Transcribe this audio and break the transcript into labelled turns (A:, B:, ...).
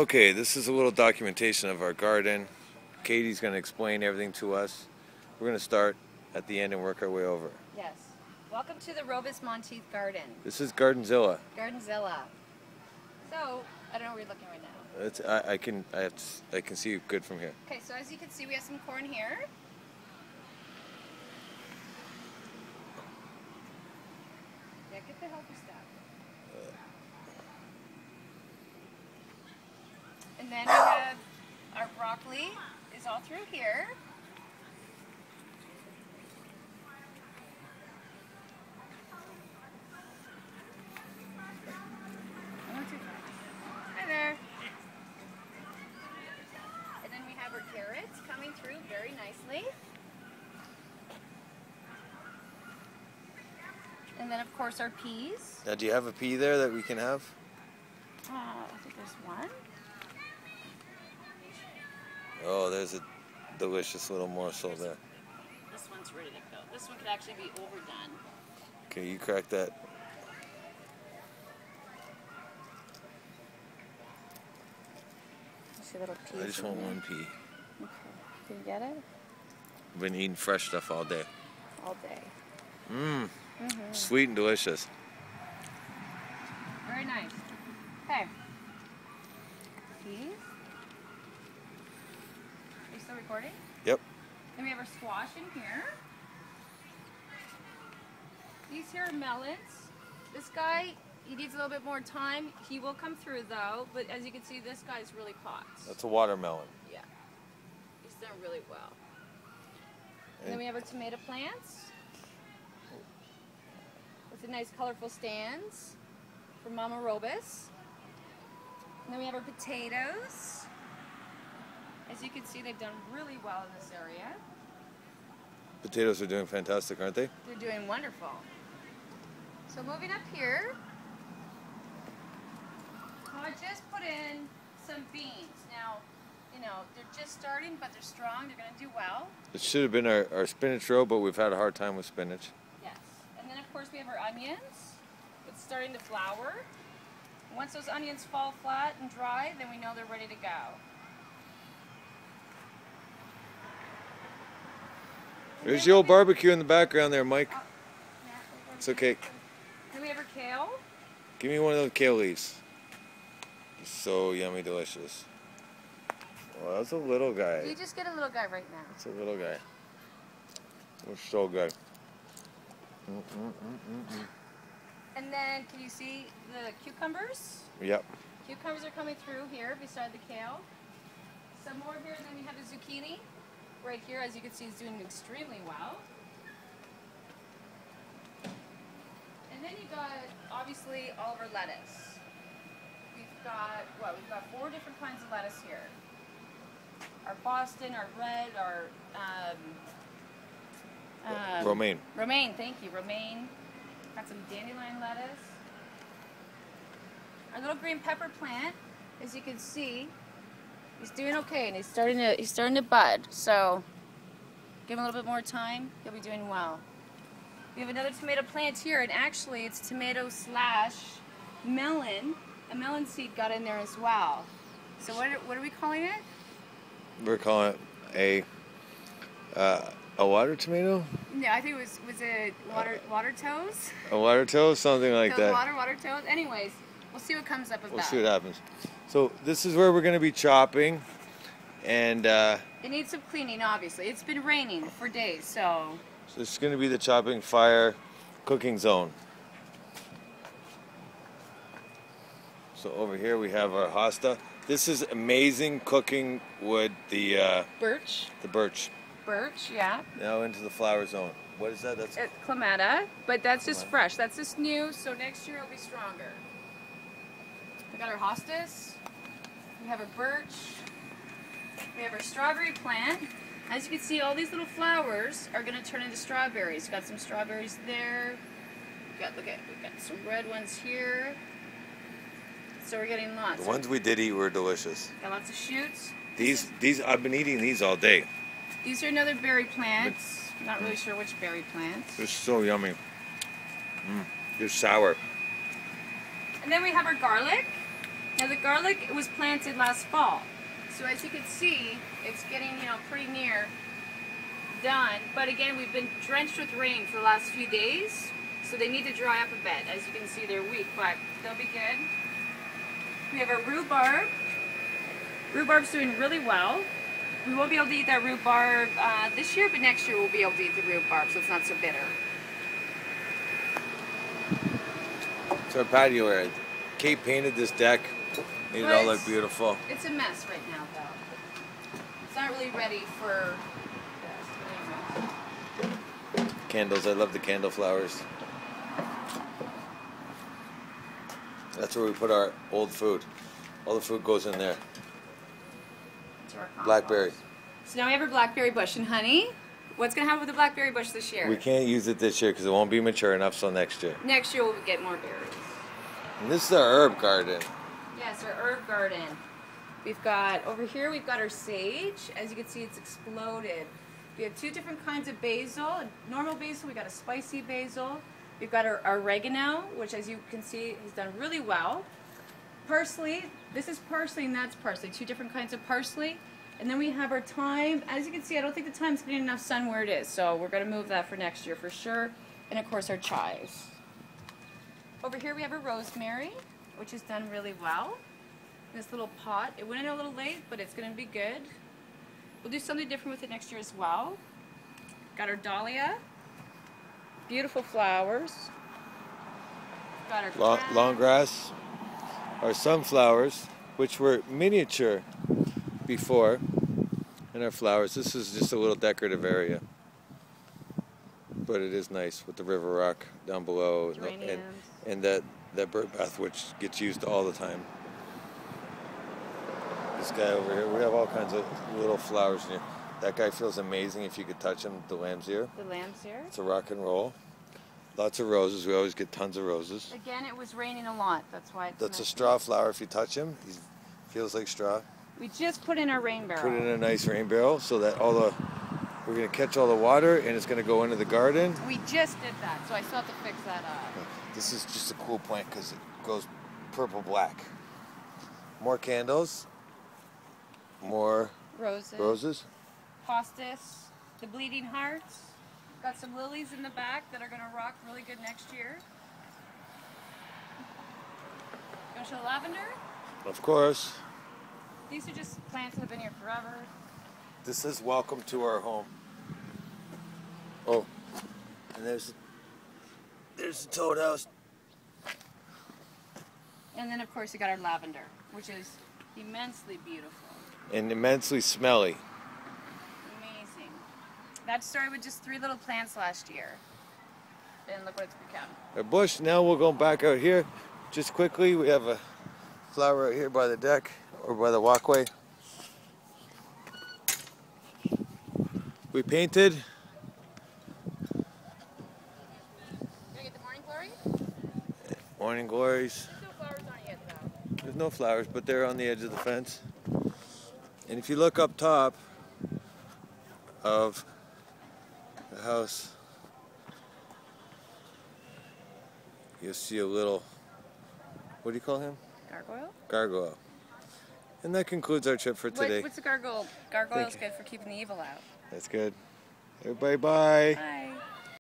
A: Okay, this is a little documentation of our garden. Katie's going to explain everything to us. We're going to start at the end and work our way over.
B: Yes. Welcome to the Robus Monteith Garden.
A: This is Gardenzilla.
B: Gardenzilla. So, I don't know where you're looking right now.
A: It's, I can see it good from here.
B: Okay, so as you can see, we have some corn here. Yeah, get the healthy stuff. And then we have our broccoli is all through here. Hi there. And then we have our carrots coming through very nicely. And then of course our peas.
A: Now, do you have a pea there that we can have?
B: I think there's one.
A: Oh, there's a delicious little morsel there.
B: This one's ready to go. This one could actually be overdone.
A: Okay, you crack that.
B: See little peas.
A: I just want one pea.
B: Okay. Can you get it?
A: I've been eating fresh stuff all day.
B: All day.
A: Mmm. Sweet and delicious.
B: Very nice. Okay. Peas. Are you still recording?
A: Yep.
B: Then we have our squash in here. These here are melons. This guy, he needs a little bit more time. He will come through though, but as you can see, this guy's really caught.
A: That's a watermelon.
B: Yeah. He's done really well. And then we have our tomato plants with the nice colorful stands for Mama Robus. And then we have our potatoes. As you can see, they've done really well in this area.
A: Potatoes are doing fantastic, aren't they?
B: They're doing wonderful. So moving up here, I just put in some beans. Now, you know, they're just starting, but they're strong. They're going to do well.
A: It should have been our spinach row, but we've had a hard time with spinach.
B: Yes. And then, of course, we have our onions. It's starting to flower. Once those onions fall flat and dry, then we know they're ready to go.
A: There's the old barbecue in the background there, Mike. It's okay.
B: Then we have our kale.
A: Give me one of those kale leaves. It's so yummy, delicious. Well, that's a little guy.
B: You just get a little guy right now.
A: It's a little guy. It's so good.
B: And then, can you see the cucumbers?
A: Yep.
B: Cucumbers are coming through here beside the kale. Some more here, and then we have the zucchini. Right here, as you can see, is doing extremely well. And then you've got, obviously, all of our lettuce. We've got, what, we've got 4 different kinds of lettuce here. Our Boston, our red, our,
A: romaine.
B: Romaine, thank you, romaine. Got some dandelion lettuce. Our little green pepper plant, as you can see, he's doing okay, and he's starting to bud. So give him a little bit more time, he'll be doing well. We have another tomato plant here, and actually it's tomato slash melon. A melon seed got in there as well. So what are we calling it?
A: We're calling it a water tomato?
B: No, I think it was it water toes?
A: A water toe? Something like that.
B: Water toes? Anyways, we'll see what comes up of that.
A: We'll see what happens. So this is where we're going to be chopping, and
B: it needs some cleaning, obviously. It's been raining for days, so
A: this is going to be the chopping fire cooking zone. So over here we have our hosta. This is amazing cooking wood, the
B: birch.
A: The birch.
B: Birch, yeah.
A: Now into the flower zone. What is that? That's
B: clematis, but that's just fresh. That's just new, so next year it'll be stronger. We got our hostas. We have our birch. We have our strawberry plant. As you can see, all these little flowers are going to turn into strawberries. Got some strawberries there. We've got some red ones here. So we're getting lots.
A: The ones we did eat were delicious.
B: Got lots of shoots.
A: These I've been eating these all day.
B: These are another berry plants. Not really sure which berry plants.
A: They're so yummy. They're sour.
B: And then we have our garlic. Now the garlic was planted last fall, so as you can see, it's getting, you know, pretty near done. But again, we've been drenched with rain for the last few days, so they need to dry up a bit. As you can see, they're weak, but they'll be good. We have our rhubarb. Rhubarb's doing really well. We won't be able to eat that rhubarb this year, but next year we'll be able to eat the rhubarb, so it's not so bitter.
A: It's our patio area. Kate painted this deck, made it all look beautiful.
B: It's a mess right now, though. It's not really ready for this. Anyway.
A: Candles, I love the candle flowers. That's where we put our old food. All the food goes in there. Blackberry.
B: So now we have our blackberry bush, and honey, what's going to happen with the blackberry bush this year?
A: We can't use it this year because it won't be mature enough, so next year.
B: Next year we'll get more berries.
A: And this is our herb garden.
B: Yes, our herb garden. We've got, over here we've got our sage. As you can see, it's exploded. We have 2 different kinds of basil. Normal basil, we got a spicy basil. We've got our oregano, which as you can see has done really well. Parsley, this is parsley and that's parsley, 2 different kinds of parsley. And then we have our thyme. As you can see, I don't think the thyme's getting enough sun where it is, so we're going to move that for next year for sure. And of course our chives. Over here we have a rosemary, which has done really well. This little pot. It went in a little late, but it's going to be good. We'll do something different with it next year as well. Got our dahlia. Beautiful flowers. Got our
A: Long grass. Our sunflowers, which were miniature before, and our flowers. This is just a little decorative area, but it is nice with the river rock down below, and that bird bath, which gets used all the time. This guy over here, we have all kinds of little flowers in here. That guy feels amazing if you could touch him, the lamb's ear.
B: The lamb's ear.
A: It's a rock and roll. Lots of roses. We always get tons of roses.
B: Again, it was raining a lot. That's why it's
A: That's a straw flower. If you touch him, he feels like straw.
B: We just put in our rain barrel.
A: Put it in a nice rain barrel so that we're going to catch all the water and it's going to go into the garden.
B: We just did that, so I still have to fix that up.
A: This is just a cool plant because it goes purple-black. More candles. More roses.
B: Hostas. The bleeding hearts. Got some lilies in the back that are going to rock really good next year. You want to show lavender?
A: Of course.
B: These are just plants that have been here forever.
A: This is welcome to our home. Oh, and there's the toad house.
B: And then of course you got our lavender, which is immensely beautiful.
A: And immensely smelly.
B: Amazing. That started with just 3 little plants last year. And look what it's become.
A: Our bush, now we'll go back out here. Just quickly, we have a flower right here by the deck or by the walkway. We painted.
B: You gonna get the morning glory?
A: Morning glories.
B: There's no flowers on it yet though.
A: There's no flowers, but they're on the edge of the fence. And if you look up top of the house, you'll see a little, what do you call him?
B: Gargoyle?
A: Gargoyle. And that concludes our trip for today.
B: What's a gargoyle? Gargoyle's good for keeping the evil out.
A: That's good. Everybody, bye.
B: Bye.